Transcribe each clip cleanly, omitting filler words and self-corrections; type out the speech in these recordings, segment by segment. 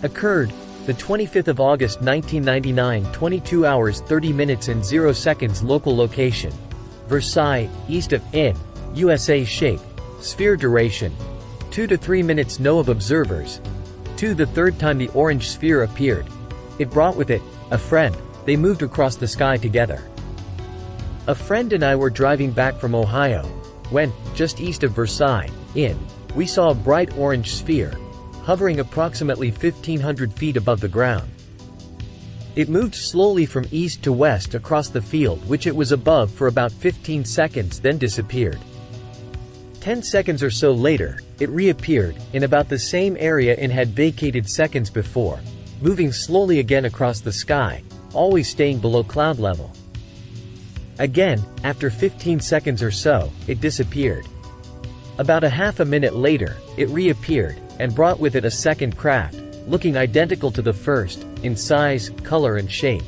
Occurred the 25th of August 1999, 22 hours 30 minutes and 0 seconds. Local location: Versailles, east of in USA. Shape: sphere. Duration: 2 to 3 minutes. No of observers. 2. The third time the orange sphere appeared, it brought with it a friend. They moved across the sky together. A friend and I were driving back from Ohio when, just east of Versailles, we saw a bright orange sphere hovering approximately 1,500 feet above the ground. It moved slowly from east to west across the field which it was above for about 15 seconds, then disappeared. 10 seconds or so later, it reappeared, in about the same area it had vacated seconds before, moving slowly again across the sky, always staying below cloud level. Again, after 15 seconds or so, it disappeared. About a half a minute later, it reappeared, and brought with it a second craft, looking identical to the first, in size, color and shape.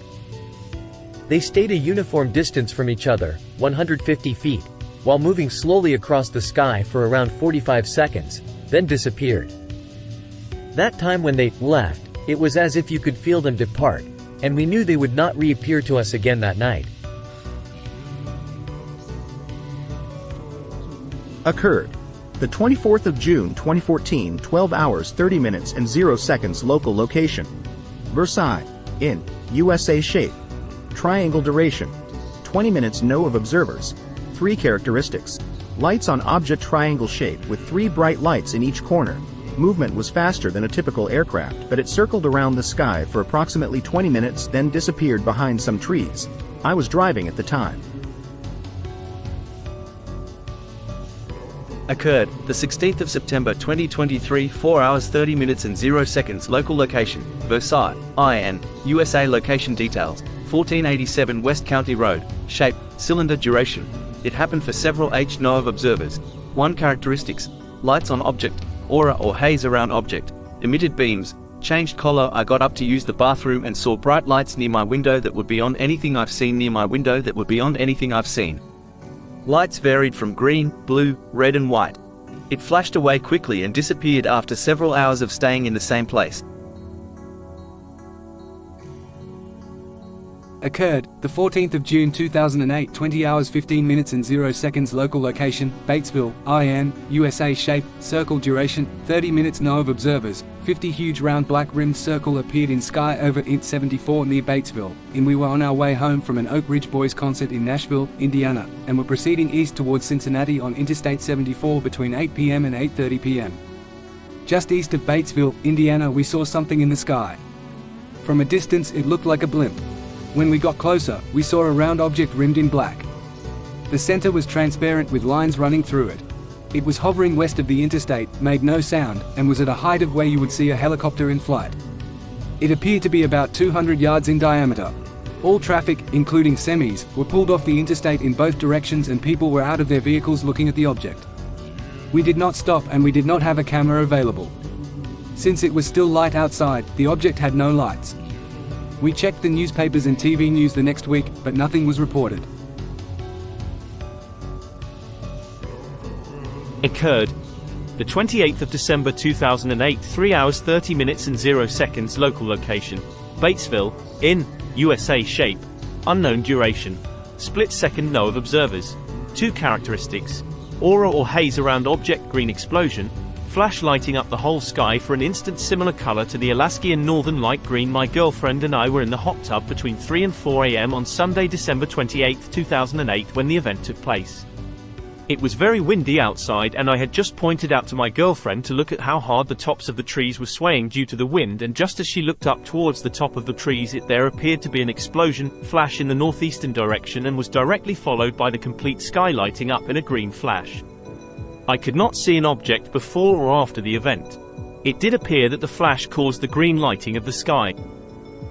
They stayed a uniform distance from each other, 150 feet, while moving slowly across the sky for around 45 seconds, then disappeared. That time when they left, it was as if you could feel them depart, and we knew they would not reappear to us again that night. Occurred the 24th of June 2014, 12 hours 30 minutes and 0 seconds. Local location: Versailles, in USA. Shape: triangle. Duration: 20 minutes. No of observers. 3 characteristics: lights on object. Triangle shape with 3 bright lights in each corner. Movement was faster than a typical aircraft, but it circled around the sky for approximately 20 minutes, then disappeared behind some trees. I was driving at the time. Occurred the 16th of September 2023, 4 hours 30 minutes and 0 seconds. Local location: Versailles, IN, USA. Location details: 1487 West County Road. Shape: cylinder. Duration: it happened for several No of observers. 1 characteristics: lights on object, aura or haze around object, emitted beams, changed color. I got up to use the bathroom and saw bright lights near my window that would beyond anything I've seen. Near my window that would beyond anything I've seen. Lights varied from green, blue, red and white. It flashed away quickly and disappeared after several hours of staying in the same place. Occurred the 14th of June 2008, 20 hours 15 minutes and 0 seconds. Local location: Batesville, IN, USA. Shape: circle. Duration: 30 minutes. No of observers. 50 huge round black rimmed circle appeared in sky over Int 74 near Batesville, and we were on our way home from an Oak Ridge Boys concert in Nashville, Indiana, and were proceeding east towards Cincinnati on Interstate 74 between 8 p.m. and 8:30 p.m. Just east of Batesville, Indiana, we saw something in the sky. From a distance it looked like a blimp. When we got closer, we saw a round object rimmed in black. The center was transparent with lines running through it. It was hovering west of the interstate, made no sound, and was at a height of where you would see a helicopter in flight. It appeared to be about 200 yards in diameter. All traffic, including semis, were pulled off the interstate in both directions and people were out of their vehicles looking at the object. We did not stop and we did not have a camera available. Since it was still light outside, the object had no lights. We checked the newspapers and TV news the next week, but nothing was reported. Occurred the 28th of December 2008, 3 hours 30 minutes and 0 seconds. Local location: Batesville, in USA. Shape: unknown. Duration: split second. No of observers. 2 characteristics: aura or haze around object. Green explosion, flash lighting up the whole sky for an instant. Similar color to the Alaskian northern light green. My girlfriend and I were in the hot tub between 3 and 4 a.m. on Sunday, December 28, 2008 when the event took place. It was very windy outside and I had just pointed out to my girlfriend to look at how hard the tops of the trees were swaying due to the wind, and just as she looked up towards the top of the trees there appeared to be an explosion, flash in the northeastern direction, and was directly followed by the complete sky lighting up in a green flash. I could not see an object before or after the event. It did appear that the flash caused the green lighting of the sky.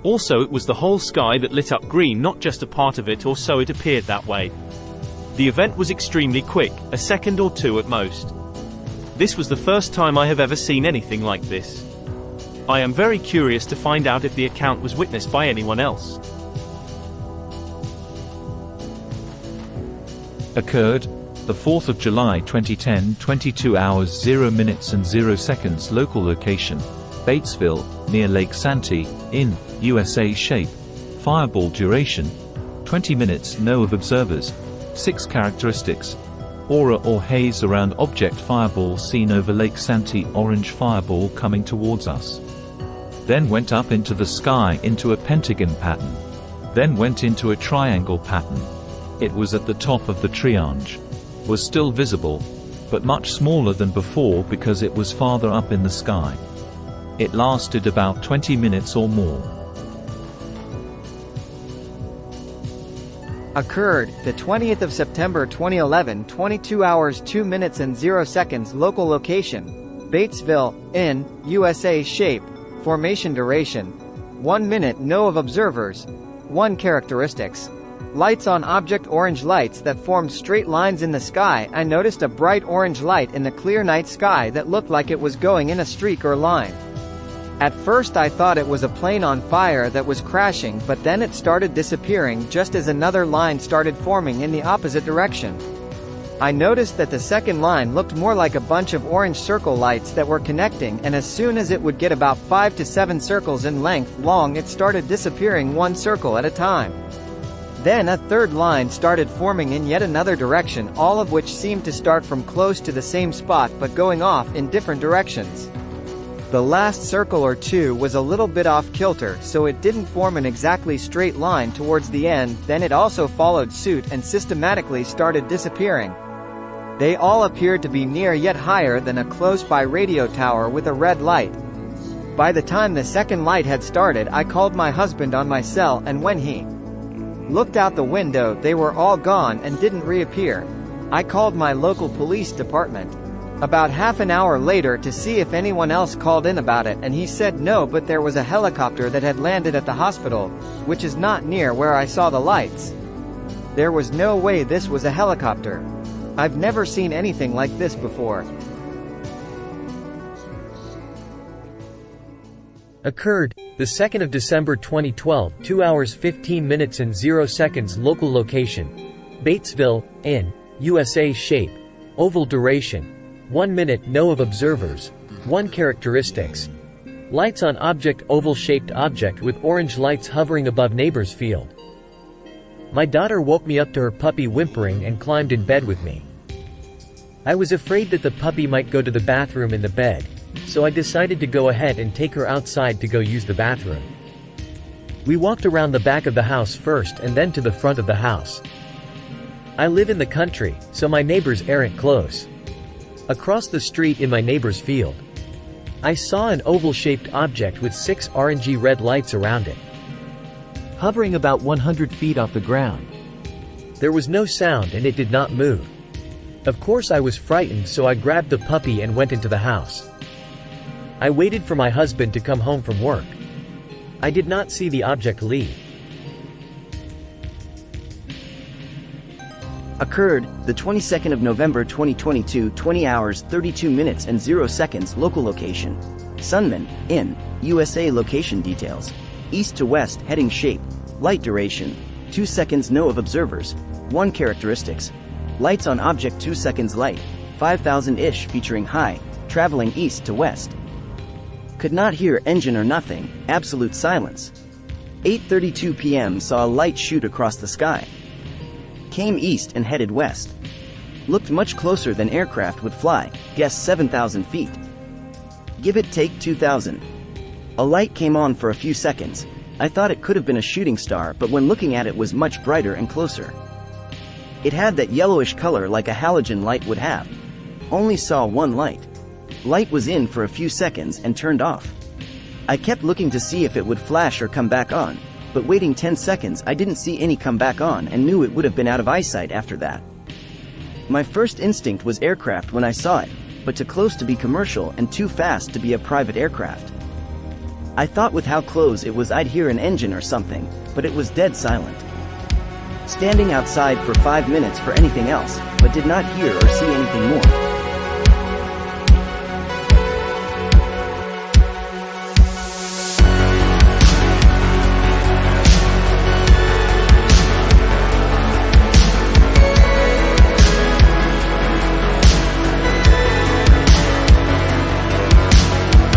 Also, it was the whole sky that lit up green, not just a part of it, or so it appeared that way. The event was extremely quick, a second or two at most. This was the first time I have ever seen anything like this. I am very curious to find out if the account was witnessed by anyone else. Occurred the 4th of July 2010, 22 hours 0 minutes and 0 seconds. Local location: Batesville, near Lake Santee, in USA. Shape: fireball. Duration: 20 minutes. No of observers. 6 characteristics: aura or haze around object. Fireball seen over Lake Santee. Orange fireball coming towards us. Then went up into the sky into a pentagon pattern. Then went into a triangle pattern. It was at the top of the triangle. Was still visible, but much smaller than before because it was farther up in the sky. It lasted about 20 minutes or more. Occurred the 20th of September 2011, 22 hours 2 minutes and 0 seconds. Local location: Batesville, in USA. Shape: formation. Duration: 1 minute. No of observers. 1 characteristics: lights on object. Orange lights that formed straight lines in the sky. I noticed a bright orange light in the clear night sky that looked like it was going in a streak or line. At first I thought it was a plane on fire that was crashing, but then it started disappearing just as another line started forming in the opposite direction. I noticed that the second line looked more like a bunch of orange circle lights that were connecting, and as soon as it would get about 5 to 7 circles in length long, it started disappearing 1 circle at a time. Then a third line started forming in yet another direction, all of which seemed to start from close to the same spot but going off in different directions. The last circle or two was a little bit off kilter, so it didn't form an exactly straight line towards the end. Then it also followed suit and systematically started disappearing. They all appeared to be near yet higher than a close-by radio tower with a red light. By the time the second light had started, I called my husband on my cell, and when he looked out the window, they were all gone and didn't reappear. I called my local police department about half an hour later to see if anyone else called in about it, and he said no, but there was a helicopter that had landed at the hospital, which is not near where I saw the lights. There was no way this was a helicopter. I've never seen anything like this before. Occurred the 2nd of December 2012, 2 hours 15 minutes and 0 seconds. Local location: Batesville, in USA. Shape: oval. Duration: 1 minute. No of observers. 1 characteristics: lights on object. Oval-shaped object with orange lights hovering above neighbor's field. My daughter woke me up to her puppy whimpering and climbed in bed with me. I was afraid that the puppy might go to the bathroom in the bed, so I decided to go ahead and take her outside to go use the bathroom. We walked around the back of the house first and then to the front of the house. I live in the country, so my neighbors aren't close. Across the street in my neighbor's field, I saw an oval-shaped object with 6 orangey red lights around it, hovering about 100 feet off the ground. There was no sound and it did not move. Of course I was frightened, so I grabbed the puppy and went into the house. I waited for my husband to come home from work. I did not see the object leave. Occurred the 22nd of November 2022, 20 hours 32 minutes and 0 seconds. Local location: Sunman, in USA. Location details: east to west heading. Shape: light. Duration: 2 seconds. No of observers. 1 characteristics: lights on object. 2 seconds. Light: 5,000-ish, featuring high, traveling east to west. Could not hear engine or nothing, absolute silence. 8:32 p.m. saw a light shoot across the sky. Came east and headed west. Looked much closer than aircraft would fly, guess 7,000 feet. Give it take 2,000. A light came on for a few seconds. I thought it could have been a shooting star, but when looking at it was much brighter and closer. It had that yellowish color like a halogen light would have. Only saw 1 light. Light was in for a few seconds and turned off. I kept looking to see if it would flash or come back on, but waiting 10 seconds I didn't see any come back on and knew it would have been out of eyesight after that. My first instinct was aircraft when I saw it, but too close to be commercial and too fast to be a private aircraft. I thought with how close it was I'd hear an engine or something, but it was dead silent. Standing outside for 5 minutes for anything else, but did not hear or see anything more.